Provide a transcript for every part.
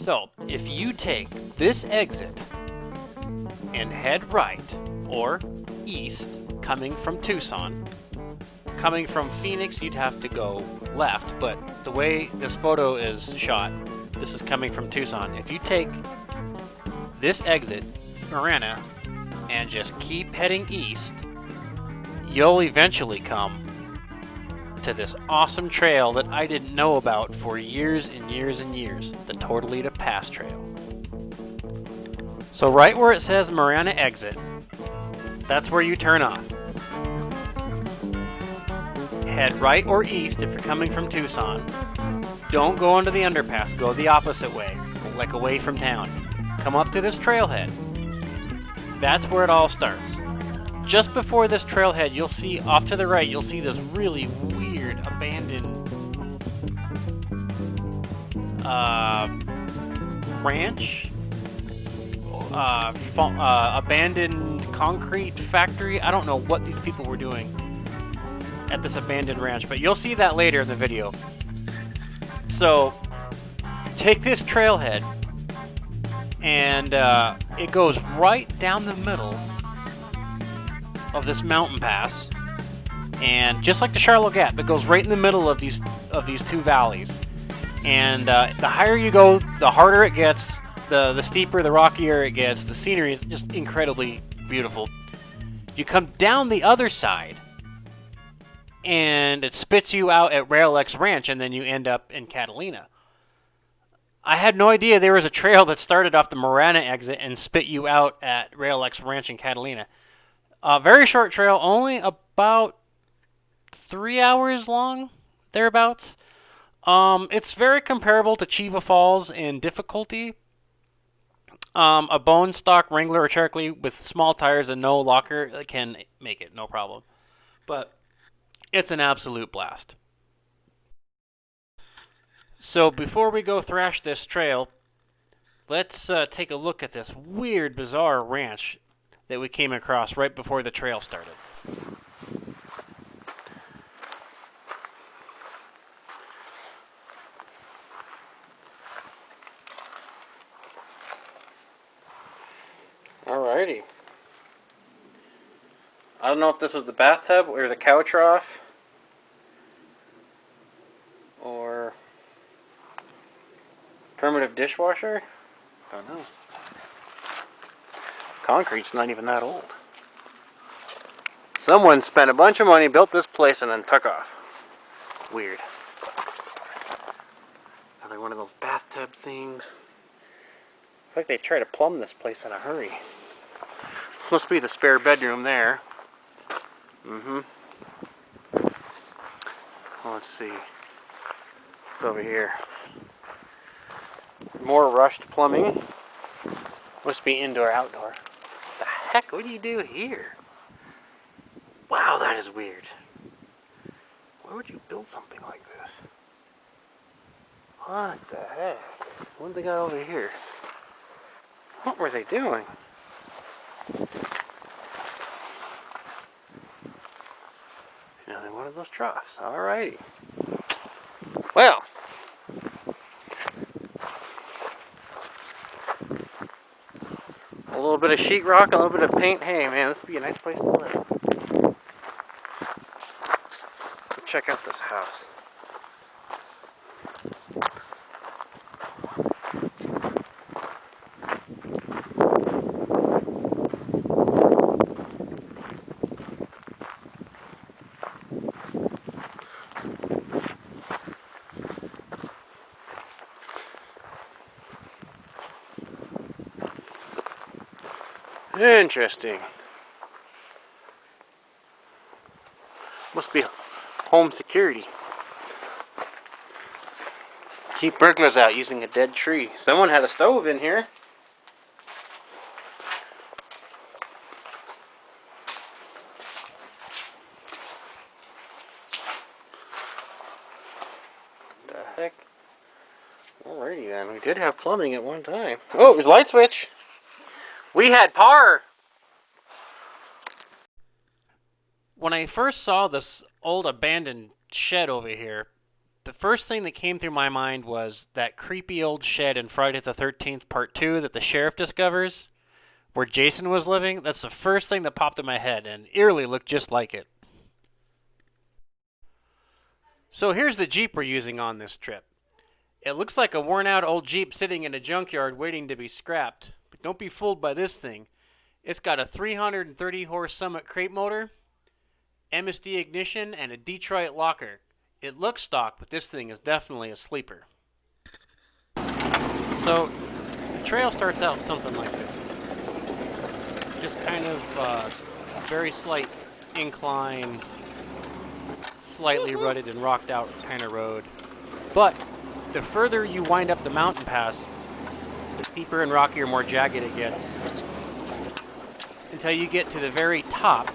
So, if you take this exit and head right or east, coming from Tucson, coming from Phoenix, you'd have to go left, but the way this photo is shot, this is coming from Tucson. If you take this exit, Marana, and just keep heading east, you'll eventually come to this awesome trail that I didn't know about for years and years and years, the Tortalitta Pass Trail. So right where it says Marana exit, that's where you turn off. Head right or east if you're coming from Tucson. Don't go under the underpass, go the opposite way, like away from town. Come up to this trailhead. That's where it all starts. Just before this trailhead, you'll see off to the right, you'll see this really weird abandoned ranch, abandoned concrete factory. I don't know what these people were doing at this abandoned ranch, but you'll see that later in the video. So take this trailhead, and it goes right down the middle of this mountain pass, and just like the Charlotte Gap, it goes right in the middle of these two valleys. And the higher you go, the harder it gets, the steeper, the rockier it gets. The scenery is just incredibly beautiful. You come down the other side, and it spits you out at Rail X Ranch, and then you end up in Catalina. I had no idea there was a trail that started off the Marana exit and spit you out at Rail X Ranch in Catalina. Very short trail, only about 3 hours long, thereabouts. It's very comparable to Chiva Falls in difficulty. A bone stock Wrangler or Cherokee with small tires and no locker can make it, no problem. But it's an absolute blast. So before we go thrash this trail, let's take a look at this weird, bizarre ranch that we came across right before the trail started. Alrighty. I don't know if this was the bathtub or the cow trough or primitive dishwasher. Don't know. Concrete's not even that old. Someone spent a bunch of money, built this place, and then took off. Weird. Another one of those bathtub things. Looks like they try to plumb this place in a hurry. Must be the spare bedroom there. Let's see. What's over here? More rushed plumbing. Must be indoor-outdoor. What the heck? What do you do here? Wow, that is weird. Why would you build something like this? What the heck? What have they got over here? What were they doing? Another one of those troughs. Alrighty. Well. A little bit of sheetrock, a little bit of paint. Hey man, this would be a nice place to live. Let's check out this house. Interesting. Must be home security. Keep burglars out using a dead tree. Someone had a stove in here. What the heck? Alrighty then. We did have plumbing at one time. Oh, it was a light switch. We had power. When I first saw this old abandoned shed over here, the first thing that came through my mind was that creepy old shed in Friday the 13th Part 2 that the sheriff discovers, where Jason was living. That's the first thing that popped in my head, and eerily looked just like it. So here's the Jeep we're using on this trip. It looks like a worn out old Jeep sitting in a junkyard waiting to be scrapped. But don't be fooled by this thing. It's got a 330 horse Summit crate motor, MSD ignition, and a Detroit locker. It looks stock, but this thing is definitely a sleeper. So the trail starts out something like this. Just kind of very slight incline, slightly rutted and rocked out kind of road. But the further you wind up the mountain pass, the steeper and rockier, more jagged it gets, until you get to the very top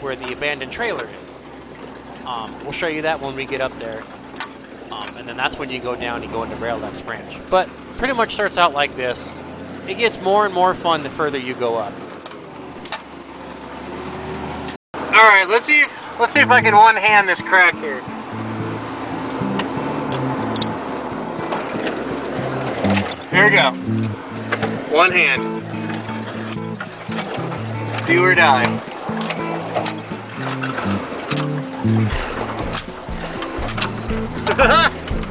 where the abandoned trailer is. We'll show you that when we get up there. And then that's when you go down and go into Rail.X branch. But pretty much starts out like this. It gets more and more fun the further you go up. Alright, let's see if I can one-hand this crack here. Here we go. One hand. Do or die.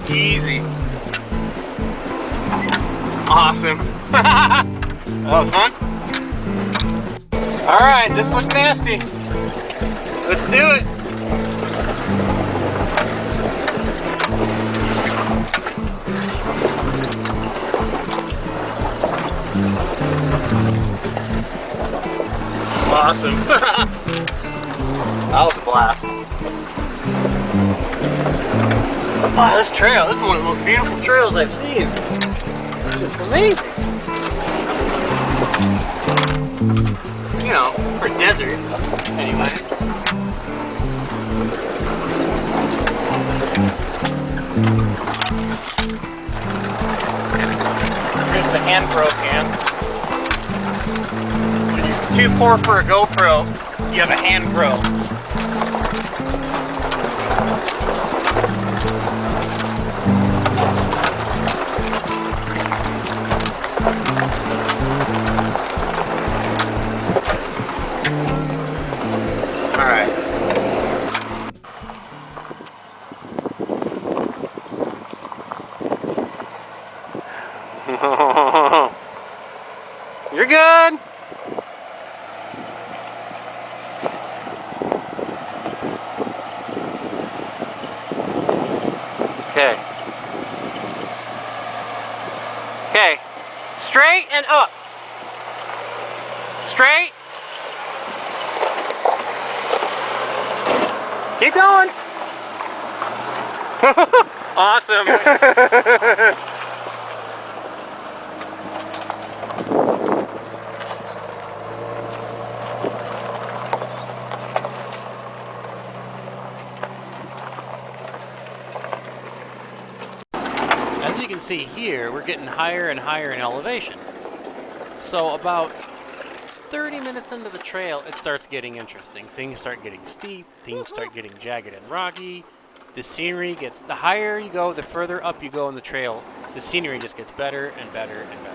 Easy. Awesome. That was fun. Alright, this looks nasty. Let's do it. Awesome. That was a blast. Wow, this trail, this is one of the most beautiful trails I've seen. It's just amazing. You know, for desert, anyway. Here's the hand pro cam. When you're too poor for a GoPro, you have a hand pro. You're good. Okay. Okay. Straight and up. Straight. Keep going. Awesome. As you can see here, we're getting higher and higher in elevation. So about 30 minutes into the trail, it starts getting interesting. Things start getting steep, things start getting jagged and rocky. The scenery gets, the higher you go, the further up you go in the trail, the scenery just gets better and better and better.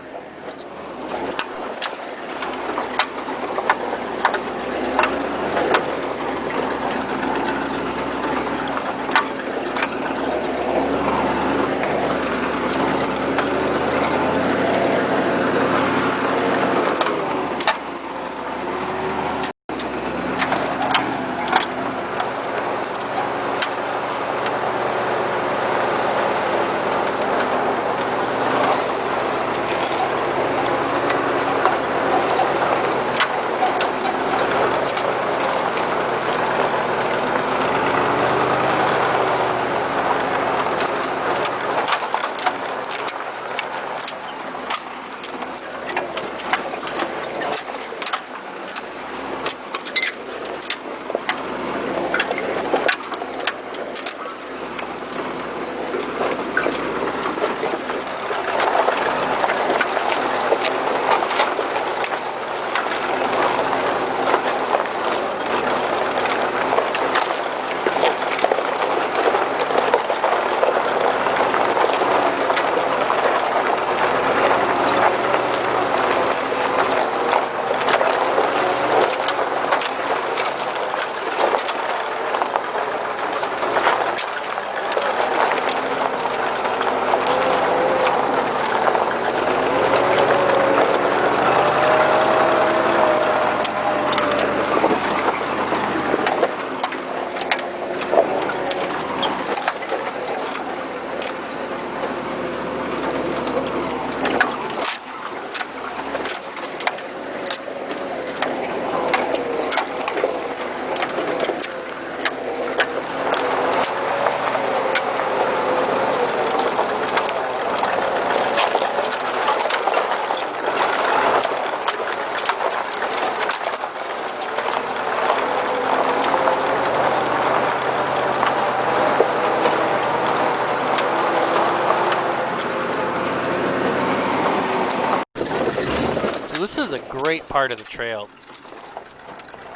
this is a great part of the trail.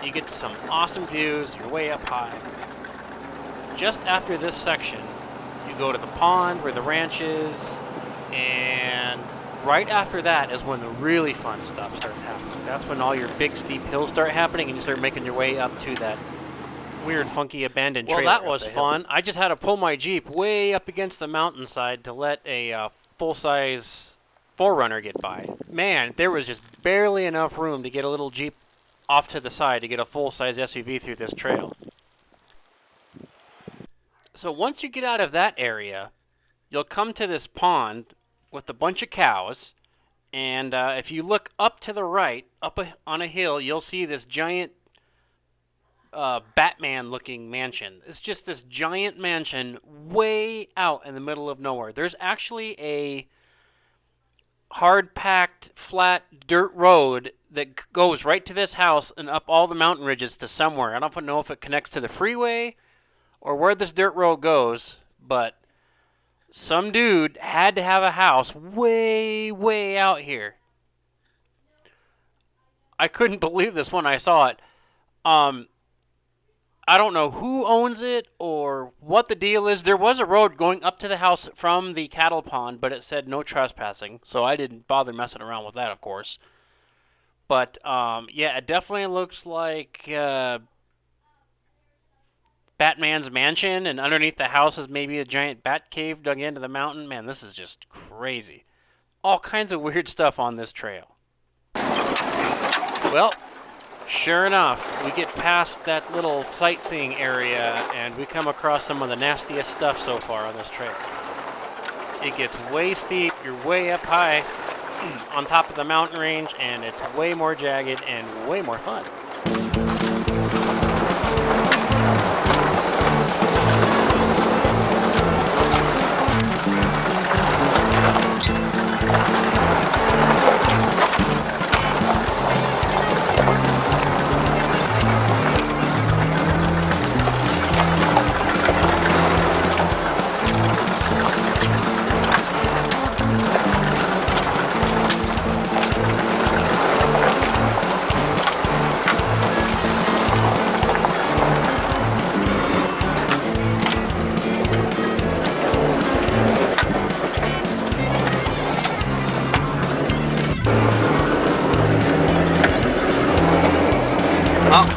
You get some awesome views, you're way up high. Just after this section, you go to the pond where the ranch is, and right after that is when the really fun stuff starts happening. That's when all your big steep hills start happening and you start making your way up to that weird funky abandoned trailer. Well, that was fun. I just had to pull my Jeep way up against the mountainside to let a full-size 4Runner get by. Man, there was just barely enough room to get a little Jeep off to the side to get a full-size SUV through this trail. So once you get out of that area, you'll come to this pond with a bunch of cows, and if you look up to the right, on a hill, you'll see this giant Batman-looking mansion. It's just this giant mansion way out in the middle of nowhere. There's actually a hard-packed, flat dirt road that goes right to this house and up all the mountain ridges to somewhere. I don't know if it connects to the freeway or where this dirt road goes, but some dude had to have a house way, way out here. I couldn't believe this when I saw it. I don't know who owns it or what the deal is. There was a road going up to the house from the cattle pond, but it said no trespassing, so I didn't bother messing around with that, of course. But, yeah, it definitely looks like Batman's mansion, and underneath the house is maybe a giant bat cave dug into the mountain. Man, this is just crazy. All kinds of weird stuff on this trail. Well, sure enough, we get past that little sightseeing area, and we come across some of the nastiest stuff so far on this trail. It gets way steep, you're way up high on top of the mountain range, and it's way more jagged and way more fun.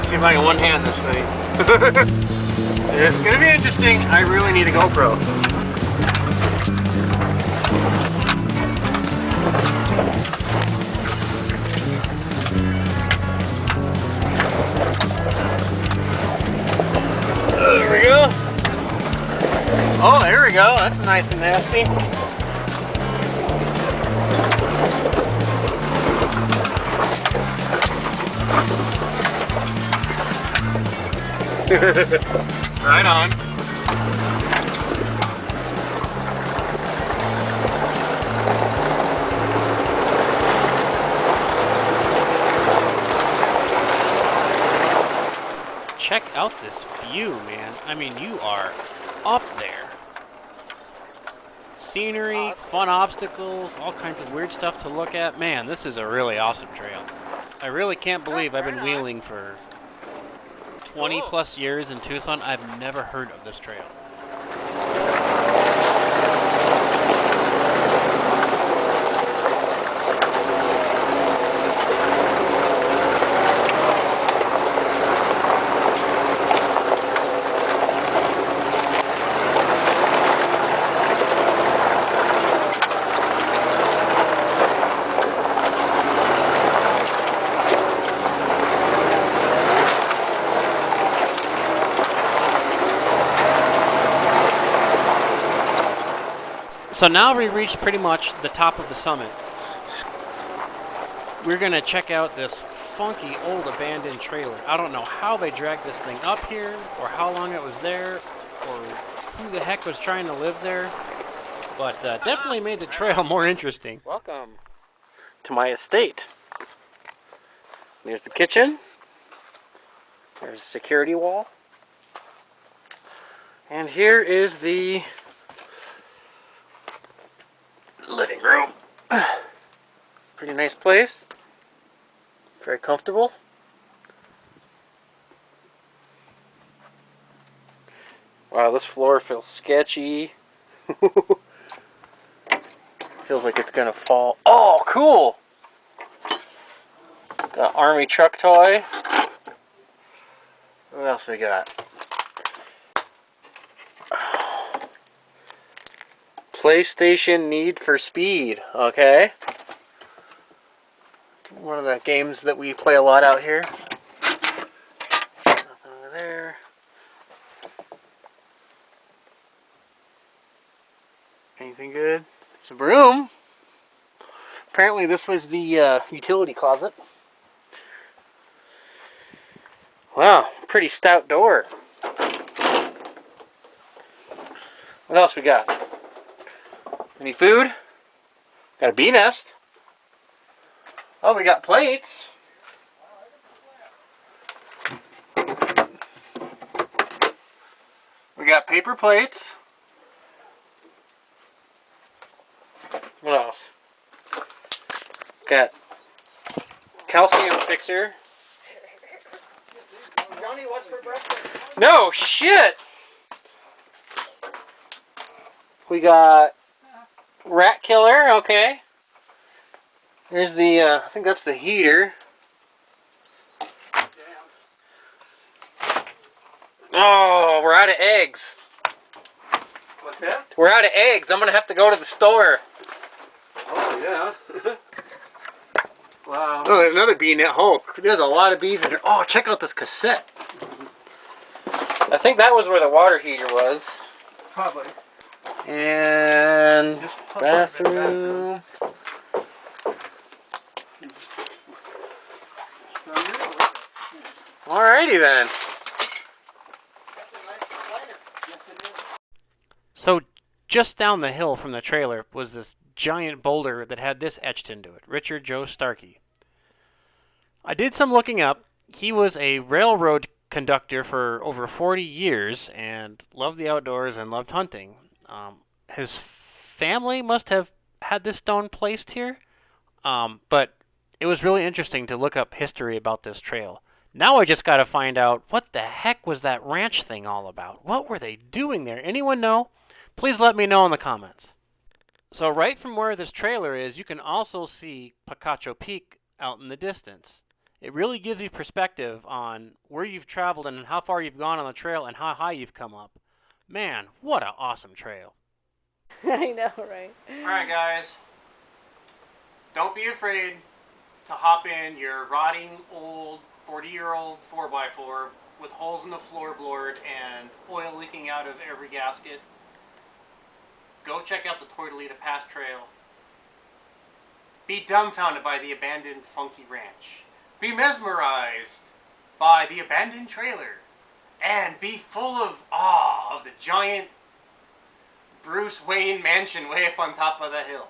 See if I can one-hand this thing. It's gonna be interesting. I really need a GoPro. There we go. Oh, there we go. That's nice and nasty. Right on. Check out this view, man. I mean, you are up there. Scenery, fun obstacles, all kinds of weird stuff to look at. Man, this is a really awesome trail. I really can't believe I've been wheeling for 20 plus years in Tucson. I've never heard of this trail. So now we reached pretty much the top of the summit. We're going to check out this funky old abandoned trailer. I don't know how they dragged this thing up here, or how long it was there, or who the heck was trying to live there, but definitely made the trail more interesting. Welcome to my estate. There's the kitchen. There's a security wall. And here is the living room. Pretty nice place. Very comfortable. Wow, this floor feels sketchy. Feels like it's gonna fall. Oh, cool! Got army truck toy. What else we got? PlayStation Need for Speed. Okay. One of the games that we play a lot out here. Nothing over there. Anything good? It's a broom. Apparently this was the utility closet. Wow, pretty stout door. What else we got? Any food? Got a bee nest. Oh, we got plates. We got paper plates. What else? Got calcium fixer. Johnny, what's for breakfast? No shit! We got rat killer, okay. There's the, I think that's the heater. Oh, we're out of eggs. What's that? We're out of eggs. I'm gonna have to go to the store. Oh, yeah. Wow. Oh, there's another bee net. Oh, there's a lot of bees in here. Oh, check out this cassette. I think that was where the water heater was. Probably. And bathroom. Alrighty then. So just down the hill from the trailer was this giant boulder that had this etched into it. Richard Joe Starkey. I did some looking up. He was a railroad conductor for over 40 years and loved the outdoors and loved hunting. His family must have had this stone placed here, but it was really interesting to look up history about this trail. Now I just got to find out what the heck was that ranch thing all about? What were they doing there? Anyone know? Please let me know in the comments. So right from where this trailer is, you can also see Picacho Peak out in the distance. It really gives you perspective on where you've traveled and how far you've gone on the trail and how high you've come up. Man, what an awesome trail. I know, right? Alright guys, don't be afraid to hop in your rotting old 40-year-old 4x4 with holes in the floorboard and oil leaking out of every gasket. Go check out the Tortalitta Pass Trail. Be dumbfounded by the abandoned funky ranch. Be mesmerized by the abandoned trailer. And be full of awe of the giant Bruce Wayne mansion way up on top of the hill.